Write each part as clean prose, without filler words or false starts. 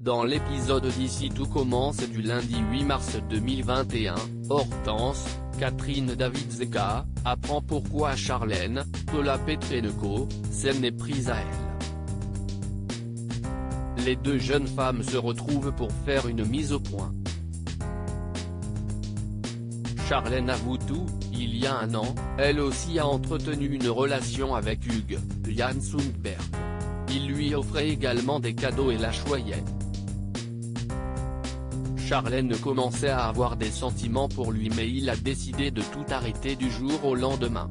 Dans l'épisode d'Ici tout commence du lundi 8 mars 2021, Hortense, Catherine Davidzeka, apprend pourquoi Charlène, Paula Petrenko, s'en est prise à elle. Les deux jeunes femmes se retrouvent pour faire une mise au point. Charlène avoue tout, il y a un an, elle aussi a entretenu une relation avec Hugues, Jan Sundberg. Il lui offrait également des cadeaux et la choyait. Charlène commençait à avoir des sentiments pour lui mais il a décidé de tout arrêter du jour au lendemain.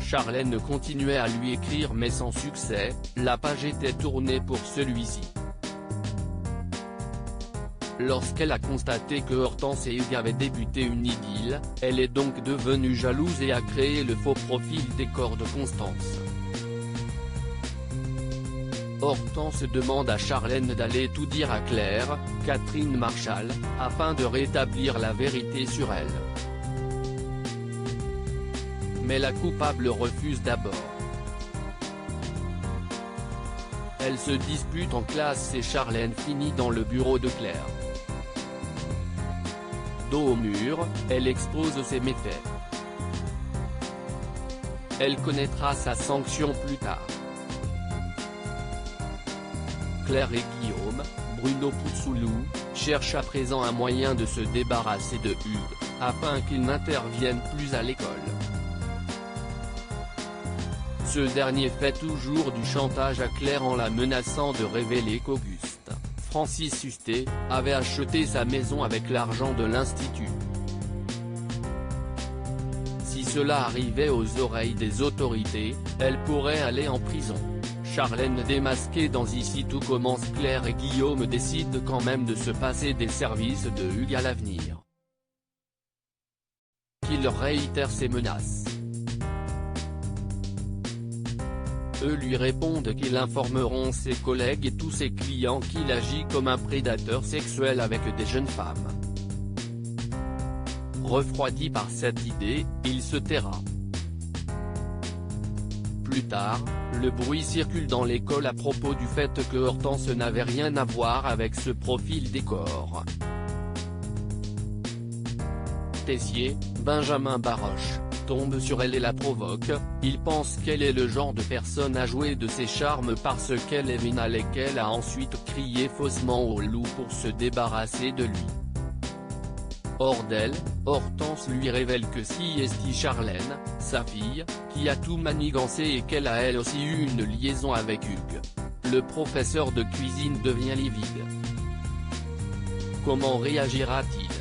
Charlène continuait à lui écrire mais sans succès, la page était tournée pour celui-ci. Lorsqu'elle a constaté que Hortense et Hugues avaient débuté une idylle, elle est donc devenue jalouse et a créé le faux profil décor de Constance. Hortense demande à Charlène d'aller tout dire à Claire, Catherine Marchal, afin de rétablir la vérité sur elle. Mais la coupable refuse d'abord. Elle se dispute en classe et Charlène finit dans le bureau de Claire. Dos au mur, elle expose ses méfaits. Elle connaîtra sa sanction plus tard. Claire et Guillaume, Bruno Puzoulou, cherchent à présent un moyen de se débarrasser de Hugues, afin qu'il n'intervienne plus à l'école. Ce dernier fait toujours du chantage à Claire en la menaçant de révéler qu'Auguste, Francis Hustet, avait acheté sa maison avec l'argent de l'Institut. Si cela arrivait aux oreilles des autorités, elle pourrait aller en prison. Charlène démasquée dans Ici tout commence. Claire et Guillaume décident quand même de se passer des services de Hugues à l'avenir. Qu'il réitère ses menaces. Eux lui répondent qu'ils informeront ses collègues et tous ses clients qu'il agit comme un prédateur sexuel avec des jeunes femmes. Refroidi par cette idée, il se taira. Plus tard, le bruit circule dans l'école à propos du fait que Hortense n'avait rien à voir avec ce profil décor. Tessier, Benjamin Baroche, tombe sur elle et la provoque, il pense qu'elle est le genre de personne à jouer de ses charmes parce qu'elle est minale et qu'elle a ensuite crié faussement au loup pour se débarrasser de lui. Hors d'elle, Hortense lui révèle que c'est Charlène, sa fille, qui a tout manigancé et qu'elle a elle aussi eu une liaison avec Hugues. Le professeur de cuisine devient livide. Comment réagira-t-il ?